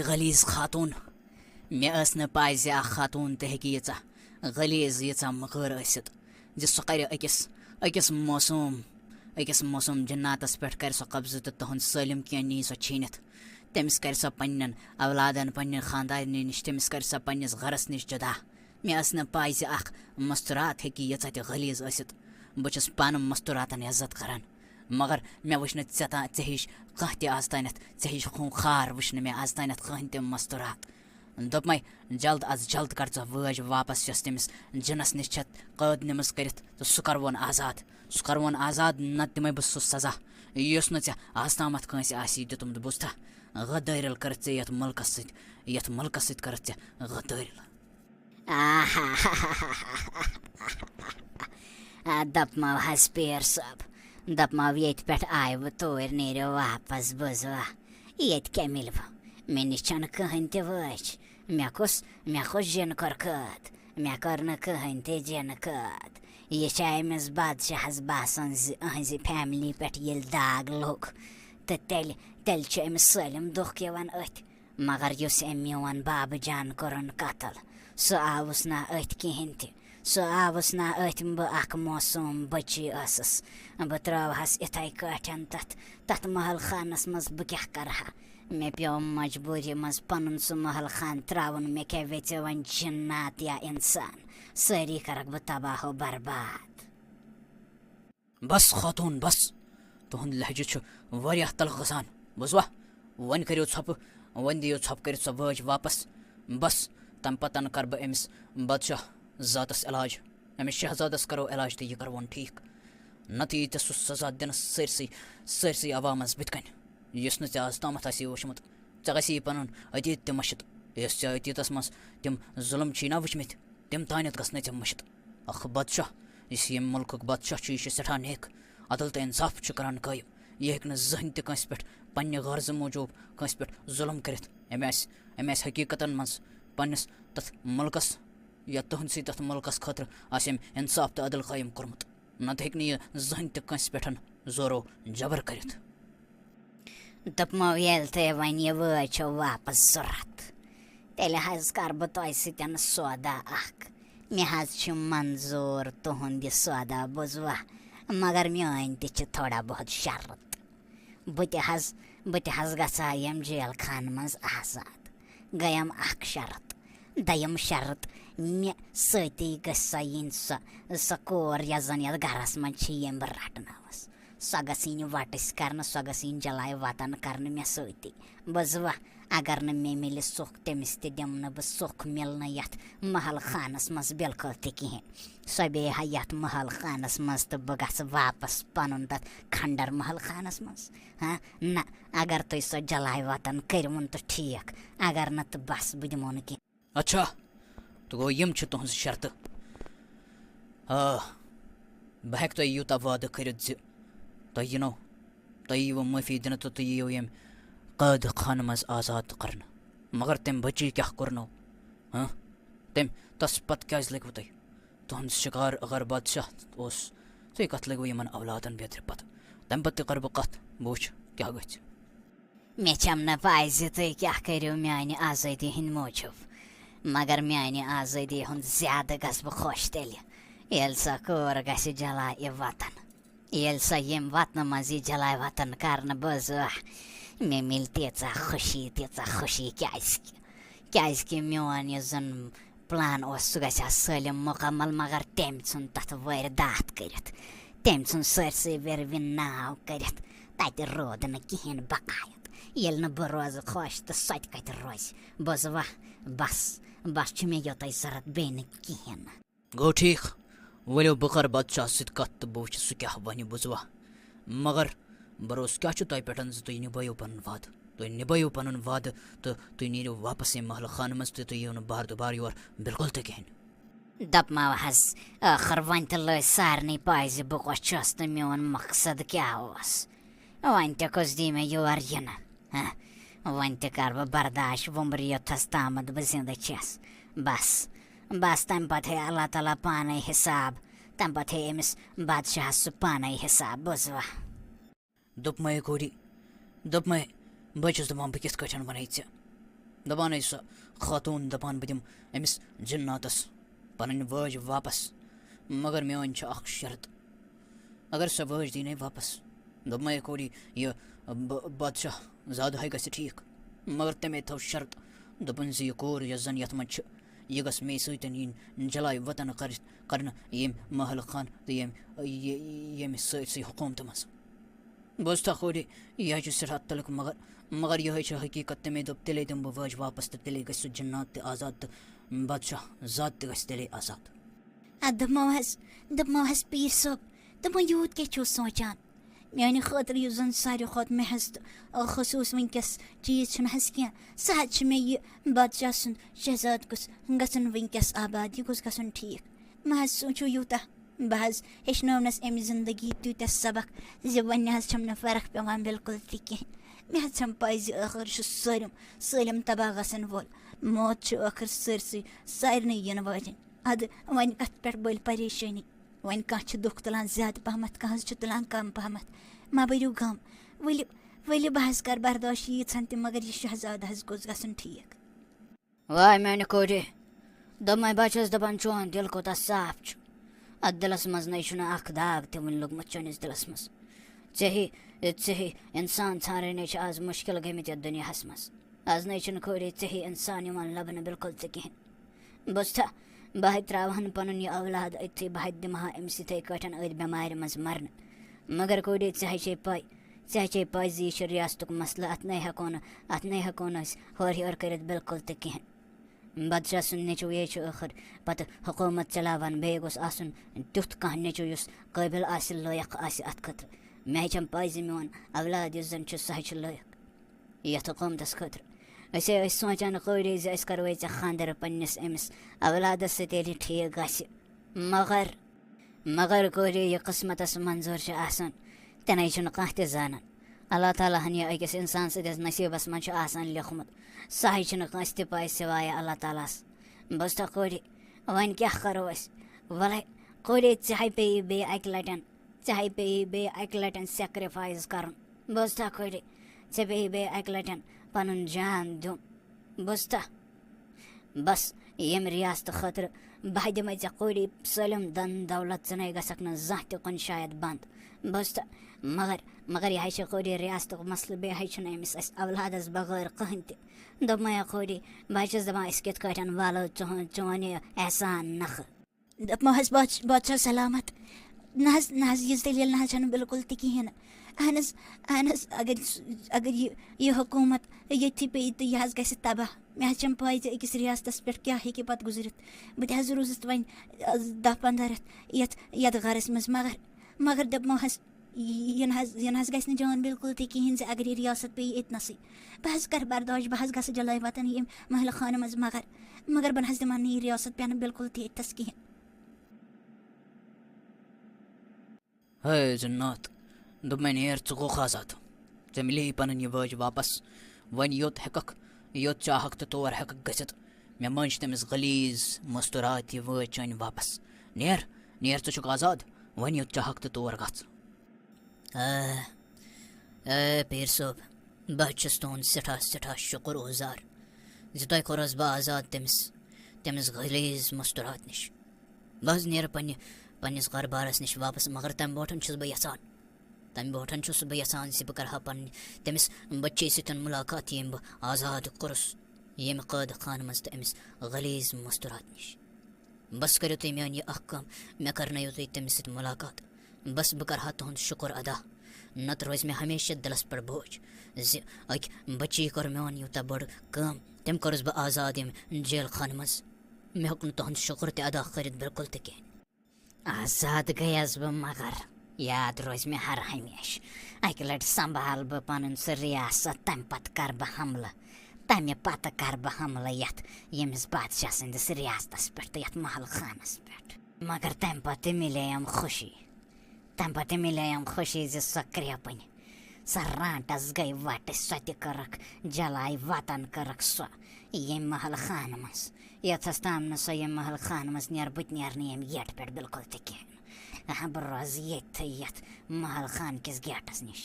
غلیظ خاتون مےٚ ٲس نہٕ پاے زِ اکھ خاتون تہِ ہیٚکہِ ییٖژاہ غلیظ ییٖژاہ مٔکٕر ٲسِتھ زِ سۄ کَرِ أکِس موسوٗم جِناتَس پٮ۪ٹھ کَرِ سۄ قبضہٕ تہٕ تُہُنٛد سٲلِم کینٛہہ نی سۄ چھیٖنِتھ تٔمِس کَرِ سۄ پنٛنٮ۪ن اولادَن پنٛنہِ خاندارنہِ نِش تٔمِس کَرِ سۄ پنٛنِس گَرَس نِش جُدا مےٚ ٲس نہٕ پاے زِ اکھ مستوٗرات ہیٚکہِ ییٖژاہ تہِ غلیظ ٲسِتھ بہٕ چھُس پانہٕ مستوٗراتَن عزت کَران مگر مےٚ وٕچھ نہٕ ژےٚ ہِش کانٛہہ تہِ آز تانٮ۪تھ ژےٚ ہِش خوٗنخار وٕچھ نہٕ مےٚ آز تانٮ۪تھ کٕہٕنۍ تہِ مستوٗرات دوٚپمَے جلد از جلد کر ژٕ وٲج واپس یۄس تٔمِس جِنَس نِش چھےٚ قٲد نِمٕژ کٔرِتھ تہٕ سُہ کَروون آزاد نَتہٕ دِمَے بہٕ سُہ سزا یُس نہٕ ژےٚ آز تامَتھ کٲنٛسہِ آسی دیُتمُت بوٗزتھا غدٲرِل کٔرٕتھ ژےٚ یَتھ مُلکَس سۭتۍ کٔرٕتھ ژےٚ غدٲرِل دَپمو حظ پیٖر صٲب دَپمو ییٚتہِ پٮ۪ٹھ آیوٕ توٗرۍ نیٖرِو واپس بوٗزوا ییٚتہِ کیٛاہ مِلوٕ مےٚ نِش چھَنہٕ کٕہٕنۍ تہِ وٲج مےٚ کُس جِن کوٚر قٲد مےٚ کٔر نہٕ کٕہٕنۍ تہِ جِنہٕ قٲد یہِ چھِ أمِس بادشاہَس باسان زِ أہٕنٛزِ فیملی پٮ۪ٹھ ییٚلہِ داگ لوٚگ تہٕ تیٚلہِ چھِ أمِس سٲلِم دُکھ یِوان أتھۍ مگر یُس أمۍ میون بابہٕ جان کوٚرُن قتل سُہ آوُس نا أتھۍ کِہیٖنۍ تہِ سُہ آوُس نا أتھۍ بہٕ اکھ موسوٗم بٔچی ٲسٕس بہٕ ترٛٲوہَس یِتھَے کٲٹھۍ تَتھ محل خانَس منٛز بہٕ کیٛاہ کَرٕ ہا مےٚ پیوٚو مجبوٗری منٛز پَنُن سُہ محل خان ترٛاوُن مےٚ کیٛاہ ویٚژِ وۄنۍ جِنات یا اِنسان سٲری کَرَکھ بہٕ تباہ و برباد بس خاتوٗن بس تُہُنٛد لہجہٕ چھُ واریاہ تلخ گژھان بوٗزوا وۄنۍ کٔرِو ژھۄپہٕ وۄنۍ دِیِو ژھۄپہٕ کٔرِتھ سۄ وٲج واپس بس تَمہِ پتہٕ کَرٕ بہٕ أمِس بادشاہ ذاتس علاج أمِس شہزادس کَرو علاج تہٕ یہِ کَرٕوون ٹھیٖک نَتہٕ یی ژےٚ سُہ سزا دِنہٕ سٲرسٕے عوامس بٕتھِ کَنہِ یُس نہٕ ژےٚ آز تامَتھ آسی وٕچھمُت ژےٚ گژھی پَنُن أتیٖت تہِ مٔشِتھ یُس ژےٚ أتیٖتس منٛز تِم ظُلم چھی نا وٕچھمٕتۍ تِم تانٮ۪تھ گژھنَے ژےٚ مٔشِتھ اکھ بادشاہ یُس ییٚمہِ مُلکُک بادشاہ چھُ یہِ چھُ سٮ۪ٹھاہ نیک عدل تہٕ اِنصاف چھُ کران قٲیِم یہِ ہیٚکہِ نہٕ زٕہٕنۍ تہِ کٲنٛسہِ پٮ۪ٹھ پنٛنہِ غرضہٕ موٗجوٗب کٲنٛسہِ پٮ۪ٹھ ظُلم کٔرِتھ أمۍ آسہِ حقیٖقتن منٛز پنٛنِس تَتھ مُلکس یا تُہٕنٛدسٕے تَتھ مُلکس خٲطرٕ آسہِ أمۍ اِنصاف تہٕ عدل قٲیِم کوٚرمُت نَتہٕ ہیٚکہِ نہٕ یہِ زٕہٕنۍ تہِ کٲنٛسہِ پٮ۪ٹھ زورو جبر کٔرِتھ دوٚپمو ییٚلہِ تُہۍ وۄنۍ یہِ وٲج چھو واپس ضوٚرتھ تیٚلہِ حظ کَرٕ بہٕ تۄہہِ سۭتۍ سودا اکھ مےٚ حظ چھُ منظوٗر تُہُنٛد یہِ سودا بوٗزوا مگر میٲنۍ تہِ چھِ تھوڑا بہت شرط بہٕ تہِ حظ گژھٕ ہا ییٚمہِ جیل خانہٕ منٛز آزاد گٔیَم اکھ شرط دوٚیِم شرط مےٚ سۭتی گٔژھ سۄ یِنۍ سۄ کوٗر یۄس زَن یَتھ گَرَس منٛز چھِ ییٚمۍ بہٕ رَٹنٲوٕس سۄ گٔژھ یِنۍ وَٹٕسۍ کَرنہٕ سۄ گٔژھ یِنۍ جلاے وطن کَرنہٕ مےٚ سۭتی بوٗزوا اگر نہٕ مےٚ مِلہِ سُکھ تٔمِس تہِ دِمہٕ نہٕ بہٕ سُکھ مِلنہٕ یَتھ محل خانَس منٛز بِلکُل تہِ کِہیٖنۍ سۄ بیٚیہِ ہا یَتھ محل خانَس منٛز تہٕ بہٕ گژھٕ واپس پَنُن تَتھ کھنڈر محل خانَس منٛز نہ اگر تُہۍ سۄ جلاے وطن کٔرۍوُن تہٕ ٹھیٖک اگر نہٕ تہٕ بس بہٕ دِمو نہٕ کینٛہہ اچھا تہٕ گوٚو یِم چھِ تُہٕنٛز شرطہٕ بہٕ ہٮ۪کہٕ تۄہہِ یوٗتاہ وعدٕ کٔرِتھ زِ تۄہہِ ییٖوٕ معٲفی دِنہٕ تہٕ تُہۍ یِیِو ییٚمہِ قٲد خانہٕ منٛز آزاد کرنہٕ مگر تٔمۍ بٔچی کیٛاہ کوٚرنو تَس پتہٕ کیٛازِ لٔگوٕ تۄہہِ تُہُنٛد شِکار اگر بادشاہ اوس تُہۍ کَتھ لٔگوٕ یِمن اولادن بیترِ پتہٕ تَمہِ پتہٕ تہِ کَرٕ بہٕ کَتھ بہٕ وٕچھِ کیٛاہ گژھِ مےٚ چھَم نہٕ پاے زِ تُہۍ کیٛاہ کٔرِو میٛانہِ آزٲدی ہِنٛدۍ موٗجوٗب مگر میٛانہِ آزٲدی ہُنٛد زیادٕ گژھٕ بہٕ خۄش تیٚلہِ ییٚلہِ سۄ کوٗر گژھِ جلاے وطن ییٚلہِ سۄ ییٚمہِ وطنہٕ منٛز یی جلاے وطن کرنہٕ بوٗزوا مےٚ مِلہِ تیٖژاہ خوشی کیٛازِکہِ میون یُس زن پٕلان اوس سُہ گژھِ ہا سٲلِم مُکمل مگر تٔمۍ ژھُن تَتھ وٲرۍدات کٔرِتھ تٔمۍ ژھُن سٲرسٕے وِروِ ناو کٔرِتھ تَتہِ روٗد نہٕ کِہیٖنۍ بقایت ییٚلہِ نہٕ بہٕ روزٕ خۄش تہٕ سۄ تہِ کَتہِ روزِ بوٗزوا بس چھُ مےٚ یوٚتُے ضوٚرتھ بیٚیہِ نہٕ کِہیٖنۍ نہٕ گوٚو ٹھیٖک ؤلِو بہٕ کَرٕ بادشاہس سۭتۍ کَتھ تہٕ بہٕ وٕچھِ سُہ کیٛاہ وَنہِ بوٗزوا مگر بروسہٕ کیٛاہ چھُ تۄہہِ پٮ۪ٹھ زِ تُہۍ نِبٲیِو پَنُن وعدٕ تہٕ تُہۍ نیٖرِو واپس ییٚمہِ محلہٕ خانہٕ منٛز تہٕ تُہۍ یِیِو نہٕ بار یور بِلکُل تہِ کِہیٖنۍ دَپمو حظ ٲخٕر وۄنۍ تہِ لٔج سارنٕے پاے زِ بہٕ کۄس چھَس تہٕ میون مقصد کیٛاہ اوس وۄنۍ تہِ کُس دی مےٚ یور یِنہٕ وۄنۍ تہِ کَرٕ بہٕ برداش وُمرِ یوٚتَس تامَتھ بہٕ زِندٕ چھَس بس تَمہِ پَتہٕ ہے اللہ تعالیٰ پانَے حِساب تَمہِ پَتہٕ ہے أمِس بادشاہَس سُہ پانَے حِساب بوٗزوا دوٚپمَے گوری بہٕ چھُس دَپان بہٕ کِتھ کٲٹھۍ وَنَے ژےٚ دپان ٲسۍ سۄ خاتوٗن دپان بہٕ دِمہٕ أمِس جِناتَس پَنٕنۍ وٲج واپس مگر میٛٲنۍ چھِ اَکھ شرط اگر سۄ وٲج دی نے واپس دوٚپمَے کوری یہِ بادشاہ زادٕ گژھِ ٹھیٖک مگر تَمے تھٲو شرط دوٚپُن زِ یہِ کوٗر یۄس زَن یَتھ منٛز چھِ یہِ گٔژھ مے سۭتۍ یِنۍ جلاے وطن کرنہٕ ییٚمہِ محل خان تہٕ ییٚمہِ سٲرسٕے حکوٗمتہٕ منٛز بوٗزتھا کوری یہِ حظ چھُ سٮ۪ٹھاہ تلخ مگر یِہوٚے چھِ حقیٖقت تَمے دوٚپ تیٚلے دِمہٕ بہٕ وٲج واپس تہٕ تیٚلے گژھِ سُہ جِنات تہِ آزاد تہٕ بادشاہ زاد تہِ گژھِ تیٚلے آزاد. دوٚپمو حظ پیٖر صٲب دوٚپمو یوٗت کیٛاہ چھُو سونٛچان میٛانہِ خٲطرٕ یُس زَن ساروی کھۄتہٕ محض تہٕ خصوٗص وٕنۍکٮ۪س چیٖز چھُنہٕ حظ کینٛہہ سُہ حظ چھُ مےٚ یہِ بادشاہ سُنٛد شہزاد گوٚژھ گژھُن وٕنۍکٮ۪س آباد یہِ گوٚژھ گژھُن ٹھیٖک مہ حظ سوٗنٛچِو یوٗتاہ بہٕ حظ ہیٚچھنٲونَس اَمہِ زِندگی تیوٗتاہ سبق زِ وۄنۍ نہ حظ چھَم نہٕ فرق پٮ۪وان بِلکُل تہِ کِہیٖنۍ مےٚ حظ چھَم پَے زِ ٲخٕر چھُ سٲلِم تباہ گژھن وول موت چھُ ٲخٕر سٲرسٕے سارنٕے یِنہٕ واجٮ۪ن اَدٕ وۄنۍ کَتھ پٮ۪ٹھ بٔلۍ پریشٲنی وۄنۍ کانٛہہ چھُ دُکھ تُلان زیادٕ پہمَتھ کانٛہہ حظ چھُ تُلان کَم پہمَتھ مہ بٔرِو غم ؤلِو بہٕ حظ کَرٕ برداش ییٖژہن تہِ مگر یہِ شہزاد حظ گوٚژھ گژھُن ٹھیٖک. واے میٛانہِ کورِ دوٚپمَے بہٕ چھَس دَپان چون دِل کوٗتاہ صاف چھُ اَتھ دِلَس منٛز نَے چھُنہٕ اَکھ داغ تہِ وٕنہِ لوٚگمُت چٲنِس دِلَس منٛز ژےٚ اِنسان ژھانٛڈٕنۍ چھِ آز مُشکِل گٔمٕتۍ یَتھ دُنیاہَس منٛز آز نَے چھُنہٕ خٲرے ژےٚ اِنسان یِوان لَبنہٕ بِلکُل تہِ کِہیٖنۍ بوٗزتھا بہٕ ہَے ترٛاوہَن پَنُن یہِ اولاد أتھی بہٕ ہَے دِمہٕ ہا أمِس یِتھَے کٲٹھۍ أتھۍ بٮ۪مارِ منٛز مَرنہٕ مگر کوٗرے ژےٚ ہے چھے پَے زِ یہِ چھُ رِیاستُک مسلہٕ اَتھ نَے ہٮ۪کو نہٕ أسۍ ہورٕ یورٕ کٔرِتھ بِلکُل تہِ کِہیٖنۍ بادشاہ سُنٛد نیٚچوٗ یے چھُ ٲخٕر پَتہٕ حکوٗمت چلاوان بیٚیہِ گوٚژھ آسُن تیُتھ کانٛہہ نیٚچوٗ یُس قٲبِل آسہِ لٲیق آسہِ اَتھ خٲطرٕ مےٚ ہے چھَم پَے زِ میون اولاد یُس زَن چھُ سُہ ہے چھُ لٲیق یَتھ حکوٗمتَس خٲطرٕ أسۍ ہے ٲسۍ سونٛچان قٲری زِ أسۍ کَروے ژےٚ خاندَر پنٛنِس أمِس اولادَس سۭتۍ ییٚلہِ ٹھیٖک گژھِ مگر قٲری یہِ قٕسمَتَس منظوٗر چھِ آسان تہِ نَے چھُنہٕ کانٛہہ تہِ زانان اللہ تعالیٰ ہَن یہِ أکِس اِنسان سٕنٛدِس نصیٖبَس منٛز چھُ آسان لیوکھمُت سُہ ہے چھُنہٕ کٲنٛسہِ تہِ پَے سِوایے اللہ تعالیٰ ہَس بوٗزتھا قٲری وۄنۍ کیٛاہ کَرو أسۍ وَلَے قٲری ژےٚ ہے پیٚیی بیٚیہِ اَکہِ لَٹٮ۪ن سٮ۪کرِفایِس کَرُن بوٗزتھا قٲری ژےٚ پیٚیی بیٚیہِ اَکہِ لَٹٮ۪ن پَنُن جان دیُن بوٗزتھا بَس ییٚمہِ رِیاستہٕ خٲطرٕ بہٕ دِمَے ژےٚ قٲری سٲلِم دَن دولت ژٕ نَے گژھکھ نہٕ زانٛہہ تہِ کُنہِ شاید بنٛد بوٗزتھا مگر یہِ ہے چھِ قٲری رِیاستُک مسلہٕ بیٚیہِ ہے چھُنہٕ أمِس اَسہِ اولادَس بغٲر کٕہٕنۍ تہِ دوٚپمَے قٲری بہٕ حظ چھَس دَپان أسۍ کِتھ کٲٹھۍ والو چون یہِ احسان نَکھٕ دوٚپمو حظ بادشاہ سلامت نہ حظ یِژ دٔلیٖل نہ حظ چھَنہٕ بِلکُل تہِ کِہیٖنۍ نہٕ اہن حظ اگر یہِ حکوٗمت ییٚتھی پیٚیہِ تہٕ یہِ حظ گژھِ تباہ مےٚ حظ چھَم پَے زِ أکِس رِیاستَس پٮ۪ٹھ کیٛاہ ہیٚکہِ پَتہٕ گُزرِتھ بہٕ تہِ حظ روٗزٕس وۄنۍ 10-15 رٮ۪تھ یَتھ گَرَس منٛز مگر دوٚپمو حظ یہِ نہ حظ گژھِ نہٕ جان بِلکُل تہِ کِہیٖنۍ زِ اگر یہِ رِیاست پیٚیہِ أتنَسٕے بہٕ حظ کَرٕ برداش بہٕ حظ گژھٕ جلاے وطن ییٚمہِ محلہٕ خانہٕ منٛز مگر بہٕ نہ حظ دِمہٕ نہٕ یہِ رِیاست پٮ۪نہٕ بِلکُل تہِ ییٚتھَس کِہیٖنۍ. ہے جِنات دوٚپمَے نیر ژٕ گوٚکھ آزاد ژےٚ مِلے پَنٕنۍ یہِ وٲج واپس وۄنۍ یوٚت چاہکھ تہٕ تور ہٮ۪ککھ گٔژھِتھ مےٚ مٔنٛج تٔمِس غلیٖظ مستوٗرات یہِ وٲج چٲنۍ واپس نیر ژٕ چھُکھ آزاد وۄنۍ یوٚت چاہکھ تہٕ تور گژھ. پیٖر صٲب بہٕ چھُس تُہُنٛد سٮ۪ٹھاہ شُکُر گُزار زِ تۄہہِ کوٚرہس بہٕ آزاد تٔمِس غلیٖظ مستوٗرات نِش بہٕ حظ نیرٕ پنٛنِس کاربارَس نِش واپس مگر تَمہِ برونٛٹھ چھُس بہٕ یَژھان زِ بہٕ کَرٕ ہا پنٕنۍ تٔمِس بٔچی سۭتۍ مُلاقات ییٚمۍ بہٕ آزاد کوٚرُس ییٚمہِ قٲدٕ خانہٕ منٛز تہٕ أمِس غلیٖظ مستوٗرات نِش بس کٔرِو تُہۍ میٛٲنۍ یہِ اَکھ کٲم مےٚ کَرنٲیِو تُہۍ تٔمِس سۭتۍ مُلاقات بس بہٕ کَرٕ ہا تُہُنٛد شُکُر ادا نَتہٕ روزِ مےٚ ہمیشہِ دِلَس پٮ۪ٹھ بوج زِ أکۍ بٔچی کوٚر میون یوٗتاہ بٔڑ کٲم تٔمۍ کوٚرُس بہٕ آزاد ییٚمہِ جیل خانہٕ منٛز مےٚ ہیوٚک نہٕ تُہُنٛد شُکُر تہِ ادا کٔرِتھ بِلکُل تہِ کِہیٖنۍ. آزاد گٔیَس بہٕ مگر یاد روزِ مےٚ ہر ہمیشہِ اَکہِ لَٹہِ سنٛبھال بہٕ پَنُن سُہ رِیاست تَمہِ پَتہٕ کَرٕ بہٕ حملہٕ یَتھ ییٚمِس بادشاہ سٕنٛدِس رِیاستَس پٮ۪ٹھ تہٕ یَتھ محل خانَس پٮ۪ٹھ مگر تَمہِ پَتہٕ تہِ مِلییَم خوشی زِ سۄ کرٛیپٕنۍ سۄ رانٛٹَس گٔے وَٹہِ سۄ تہِ کٔرٕکھ جلاے وطن کٔرٕکھ سۄ ییٚمہِ محل خانہٕ منٛز یوٚتھَس تام نہٕ سۄ ییٚمہِ محل خانہٕ منٛز نیرٕ بہٕ تہِ نیرٕ نہٕ ییٚمہِ گیٹہٕ پٮ۪ٹھ بِلکُل تہِ کِہیٖنۍ بہٕ روزٕ ییٚتھٕے یَتھ محل خان کِس گیٹَس نِش